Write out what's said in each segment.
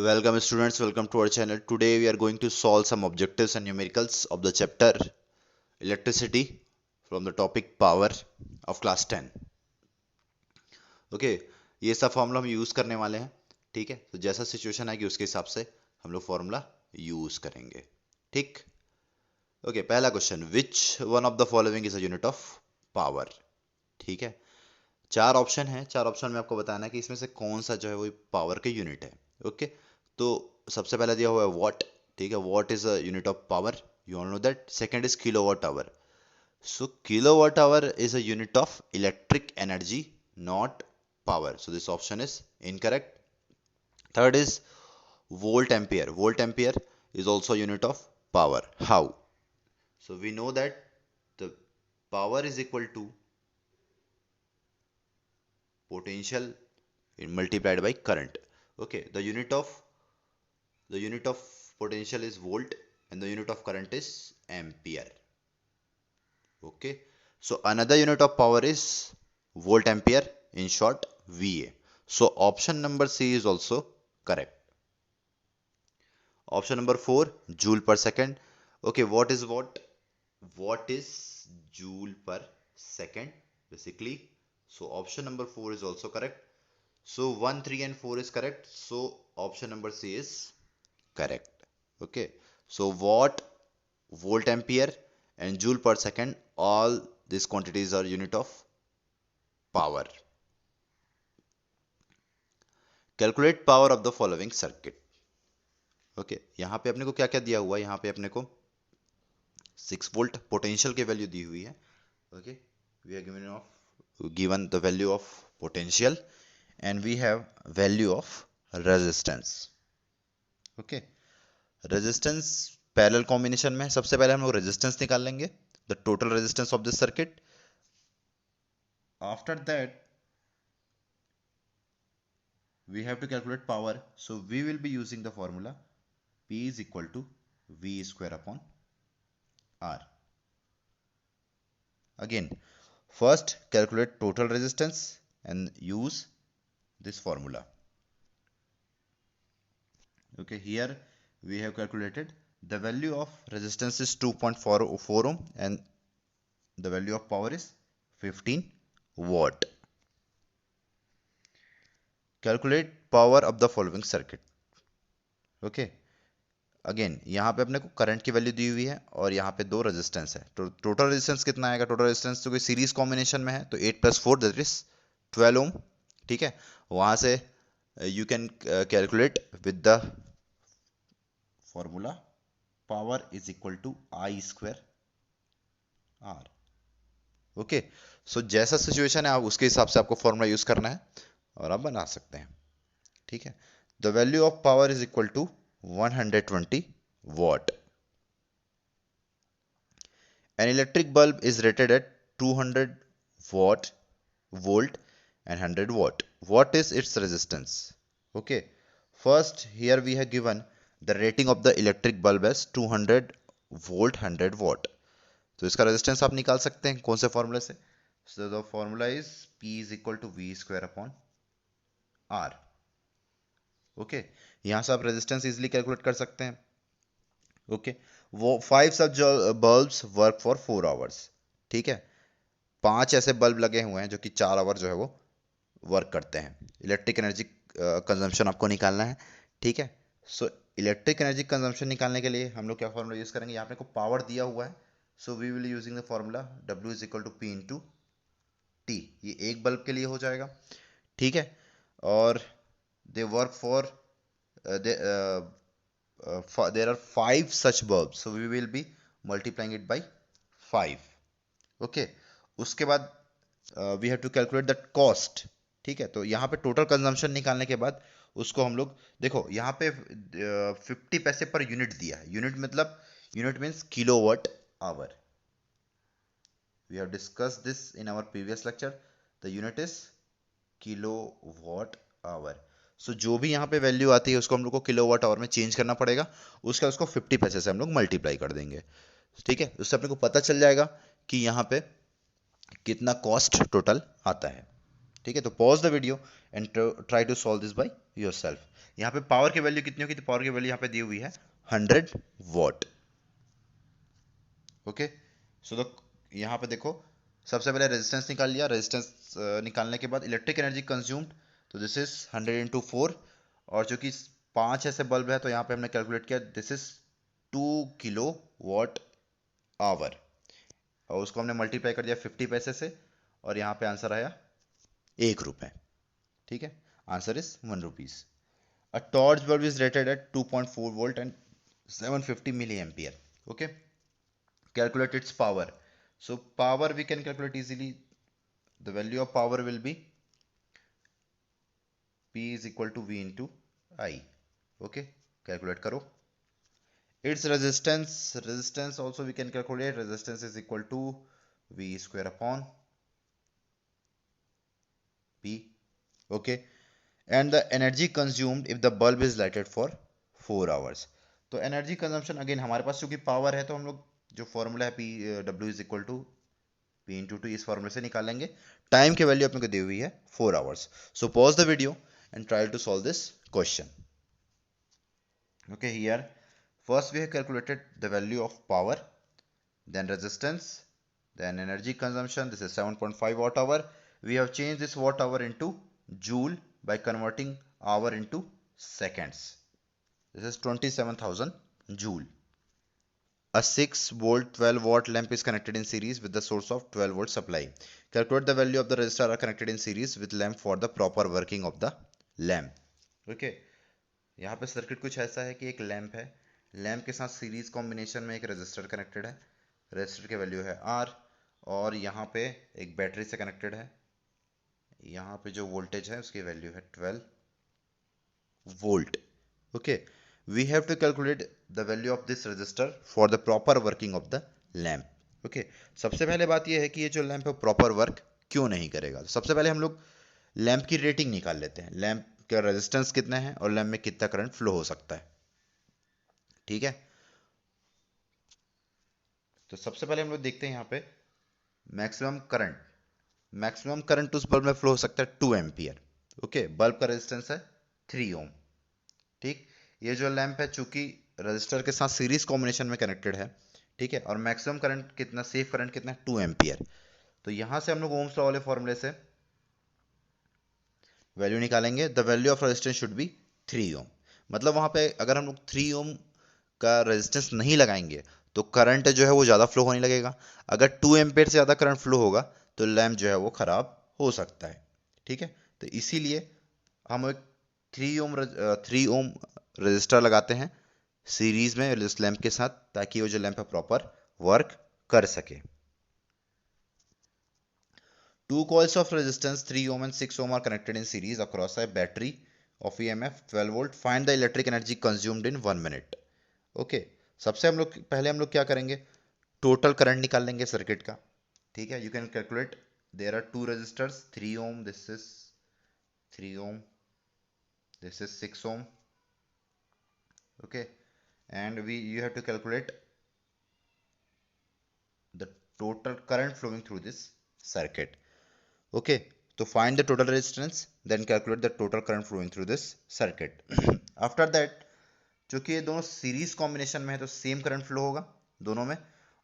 Welcome students, welcome to our channel. Today we are going to solve some objectives and numericals of the chapter electricity from the topic power of class 10. Okay ये सब formula हम use करने वाले हैं. ठीक है, तो जैसा सिचुएशन आएगी उसके हिसाब से हम लोग फॉर्मूला यूज करेंगे. ठीक. ओके, पहला question, which one of the following is a unit of power. ठीक है, चार ऑप्शन है. चार ऑप्शन में आपको बताना है कि इसमें से कौन सा जो है वो पावर के यूनिट है. ओके, तो सबसे पहला दिया हुआ है वॉट. ठीक है, what is a unit of power, you all know that. Second is kilowatt hour. So kilowatt hour is a unit of electric energy, not power. So this option is incorrect. Third is volt ampere. Volt ampere is also a unit of power. How? So we know that the power is equal to potential multiplied by current. Okay, the unit of potential is volt and the unit of current is ampere. Okay, so another unit of power is volt ampere, in short VA. So option number C is also correct. Option number 4, joule per second. Okay, what is what? What is joule per second basically? So option number 4 is also correct. So 1, 3 and 4 is correct. So option number C is correct. Okay, so watt, volt ampere and joule per second, all these quantities are unit of power. Calculate power of the following circuit. Okay, यहाँ पे अपने को क्या क्या दिया हुआ है. यहाँ पे अपने को 6 वोल्ट पोटेंशियल की वैल्यू दी हुई है. Okay, we are given the value of potential and we have value of resistance. Okay, resistance parallel combination में. सबसे पहले हम लोग रेजिस्टेंस निकाल लेंगे, the total resistance of this circuit. After that we have to calculate power, so we will be using the formula P is equal to V square upon R. Again, first calculate total resistance and use this formula. Okay, here we have calculated the value of resistance is 2.44 ohm and the value of power is 15 watt. Calculate power of the following circuit. Okay, again यहाँ पे अपने को current की value दी हुई है और यहाँ पे दो रेजिस्टेंस है. तो टोटल रेजिस्टेंस कितना आएगा? टोटल रेजिस्टेंस तो कोई सीरीज कॉम्बिनेशन में है तो 8 + 4 दैट इज 12 ओम. ठीक है, वहां से you can calculate with the formula power is equal to I square R. Okay, so जैसा सिचुएशन है आप उसके हिसाब से आपको फॉर्मूला यूज करना है और आप बना सकते हैं. ठीक है, the value of power is equal to 120 watt. An electric bulb is rated at 200 volt and 100 watt. What is its resistance? Okay, first here we have given the rating of the electric bulb as 200 volt 100 watt. तो इसका resistance आप निकाल सकते हैं कौन से फॉर्मूले से. So the formula is P is equal to V square upon R. Okay, यहां से आप रेजिस्टेंस इजीली कैलकुलेट कर सकते हैं. ओके, वो 5 सच बल्ब्स वर्क फॉर 4 आवर्स. ठीक है, 5 ऐसे बल्ब लगे हुए हैं जो कि 4 आवर जो है वो वर्क करते हैं. इलेक्ट्रिक एनर्जी कंजम्पशन आपको निकालना है. ठीक है, सो इलेक्ट्रिक एनर्जी कंजम्पशन निकालने के लिए हम लोग क्या फॉर्मूला यूज करेंगे. यहाँ पे को पावर दिया हुआ है, so we will using the formula W is equal to P into T. ये एक बल्ब के लिए हो जाएगा. ठीक है, और they work for there are 5 such bulbs, so we will be multiplying it by 5. okay, उसके बाद we have to calculate the cost. ठीक है, तो यहाँ पे टोटल कंजम्पशन निकालने के बाद उसको हम लोग देखो यहाँ पे 50 पैसे पर यूनिट दिया है. यूनिट मतलब unit means kilowatt hour. we have discussed this in our previous lecture. the unit is kilowatt hour. सो जो भी यहाँ पे वैल्यू आती है उसको हम लोग को किलोवाट आवर में चेंज करना पड़ेगा. उसका उसको 50 पैसे से हम लोग मल्टीप्लाई कर देंगे. ठीक है, उससे अपने को पता चल जाएगा कि यहाँ पे कितना कॉस्ट टोटल आता है. ठीक है, तो pause the video and try to solve this by yourself. यहाँ पे पावर की वैल्यू कितनी होगी, तो पावर की वैल्यू यहाँ पे दी हुई है 100 वॉट। ओके, सो तो यहाँ पे देखो, सबसे पहले रेजिस्टेंस निकाल लिया, रेजिस्टेंस निकालने के बाद इलेक्ट्रिक एनर्जी कंज्यूम्ड, तो दिस इज 100 इंटू 4, और जो कि 5 ऐसे बल्ब है तो यहाँ पे हमने कैलकुलेट किया, this is 2 kilo watt hour, और उसको हमने मल्टीप्लाई कर दिया 50 पैसे से, और यहाँ पे आंसर आया 1 रुपए। ठीक है, answer is 1 rupees. A torch bulb is rated at 2.4 volt and 750 milli ampere. Okay, calculate its power. So power we can calculate easily. The value of power will be P is equal to V into I. Okay, calculate karo. Its resistance also we can calculate. Resistance is equal to V square upon P. Okay, and the energy consumed if the bulb is lighted for 4 hours. तो energy consumption again हमारे पास चूंकि power है तो हम लोग जो formula है P W is equal to P into two, इस फॉर्मूले से निकालेंगे। टाइम की वैल्यू अपने को दी हुई है 4 hours. So pause the video and try to solve this question. Okay, here first we have calculated the value of power, then resistance, then energy consumption, this is 7.5 watt hour. We have changed this watt hour into joule by converting hour into seconds. This is 27,000 joule. A 6 volt 12 watt lamp is connected in series with the source of 12 volt supply. Calculate the value of the resistor are connected in series with lamp for the proper working of the lamp. Okay, यहाँ पे circuit कुछ ऐसा है कि एक lamp है, lamp के साथ सीरीज कॉम्बिनेशन में एक रेजिस्टर कनेक्टेड है, रेजिस्टर की वैल्यू है R, और यहाँ पे एक बैटरी से कनेक्टेड है, यहाँ पे जो वोल्टेज है उसकी वैल्यू है 12 volt. Okay, we have to calculate the value of this resistor for the proper working of the lamp। Okay, सबसे पहले बात यह है कि ये जो लैंप है प्रॉपर वर्क क्यों नहीं करेगा। तो सबसे पहले हम लोग लैंप की रेटिंग निकाल लेते हैं, लैंप का रेजिस्टेंस कितना है और लैंप में कितना करंट फ्लो हो सकता है। ठीक है, तो सबसे पहले हम लोग देखते हैं यहाँ पे मैक्सिमम करंट उस बल्ब में फ्लो हो सकता है 2 एम्पियर। ओके, बल्ब का रेजिस्टेंस है 3 ओम। ठीक, ये जो लैंप है चूंकि रजिस्टर के साथ सीरीज कॉम्बिनेशन में कनेक्टेड है, ठीक है, और मैक्सिमम करंट कितना, सेफ करंट कितना है 2 एम्पियर। तो यहां से हम लोग ओम्स लॉ वाले फॉर्मूले से वैल्यू निकालेंगे। The value of resistance should be 3 ओम। मतलब वहां पे अगर हम लोग 3 ओम का रेजिस्टेंस नहीं लगाएंगे तो करंट जो है वो ज़्यादा फ्लो होने लगेगा। अगर 2 एम्पियर से ज़्यादा करंट फ्लो होगा तो लैंप जो है वो ख़राब हो सकता है। ठीक है, तो इसीलिए हम एक 3 ओम रजिस्टर लगाते हैं सीरीज में इस लैंप के साथ, ताकि वो जो लैंप है प्रॉपर वर्क कर सके। Two coils of resistance 3 ohm and 6 ohm are connected in series across a battery of EMF 12 volt. Find the electric energy consumed in 1 minute. Okay, सबसे पहले हम लोग क्या करेंगे, टोटल करंट निकाल लेंगे सर्किट का। ठीक है, you can calculate, there are two resistors 3 ohm, this is 3 ohm, this is 6 ohm. Okay, and you have to calculate the total current flowing through this circuit. Okay, to find the total resistance, then calculate the total current flowing through this circuit. After that, चूंकि ये दोनों series combination में है तो same current flow होगा दोनों में,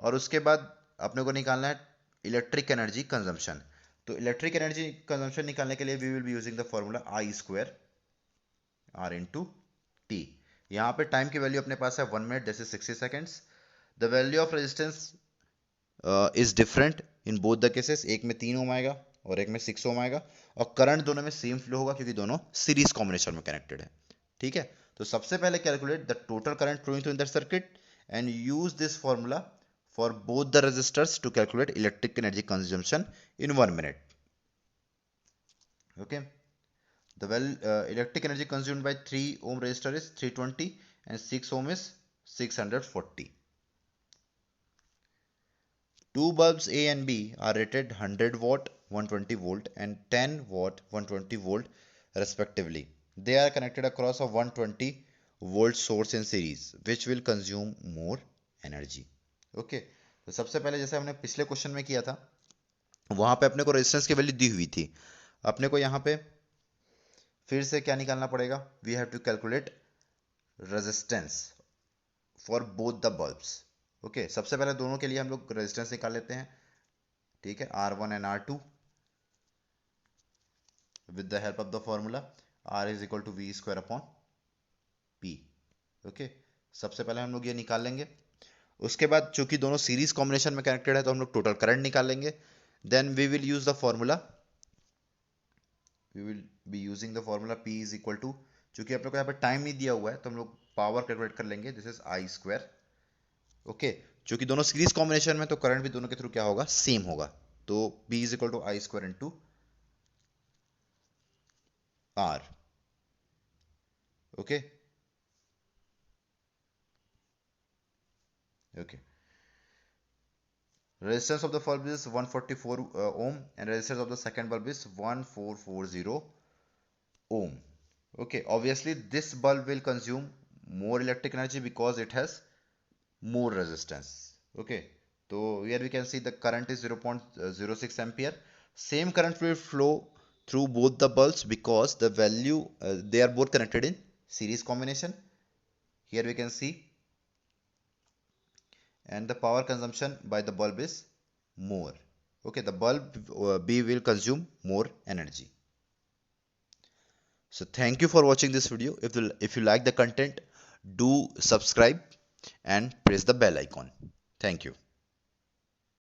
और उसके बाद अपने को निकालना है इलेक्ट्रिक एनर्जी कंजम्पशन। तो इलेक्ट्रिक एनर्जी कंजम्पशन निकालने के लिए we will be using the formula I square R into T. यहाँ पे टाइम की वैल्यू अपने पास है 1 मिनट, जैसे 60 seconds. The value of resistance is different in both the cases, एक में 3 ओम आएगा और एक में 6 ओम आएगा, और करंट दोनों में सेम फ्लो होगा क्योंकि दोनों सीरीज कॉम्बिनेशन में कनेक्टेड है। ठीक है, तो सबसे पहले calculate the total current flowing through in that circuit and use this formula for both the resistors to calculate electric energy consumption in 1 minute. Okay, the electric energy consumed by 3 ohm resistor is 320 and 6 ohm is 640. Two bulbs A and B are rated 100 watt 120 volt and 10 watt 120 volt respectively. They are connected across a 120 volt source in series which will consume more energy. Okay, तो सबसे पहले जैसे हमने पिछले question में किया था, वहां पे अपने को रेजिस्टेंस की वैल्यू दी हुई थी अपने को यहाँ पे फिर से क्या निकालना पड़ेगा, we have to calculate resistance for both the bulbs. Okay, सबसे पहले दोनों के लिए हम लोग रेजिस्टेंस निकाल लेते हैं, ठीक है, R1 and R2 with the help of the formula R is equal to V square upon P। Okay, सबसे पहले हम लोग ये निकाल लेंगे। उसके बाद चूंकि दोनों सीरीज कॉम्बिनेशन में कनेक्टेड है तो हम लोग टोटल करंट निकाल लेंगे। Then we will use the formula, we will be using the formula P is equal to, चूंकि अपने को यहाँ पे टाइम नहीं दिया हुआ है तो हम लोग पावर कैलकुलेट कर लेंगे, this is I square. Okay, चूंकि दोनों सीरीज कॉम्बिनेशन में तो करंट भी दोनों के थ्रू क्या होगा, सेम होगा, तो P is equal to I square into R। Okay okay, resistance of the bulb is 144 ohm and resistance of the second bulb is 1440 ohm। okay, obviously this bulb will consume more electric energy because it has more resistance। okay, so here we can see the current is 0.06 ampere, same current will flow through both the bulbs because the value they are both connected in series combination, here we can see, and the power consumption by the bulb is more। okay, the bulb B will consume more energy। so thank you for watching this video. If you like the content, do subscribe and press the bell icon. Thank you.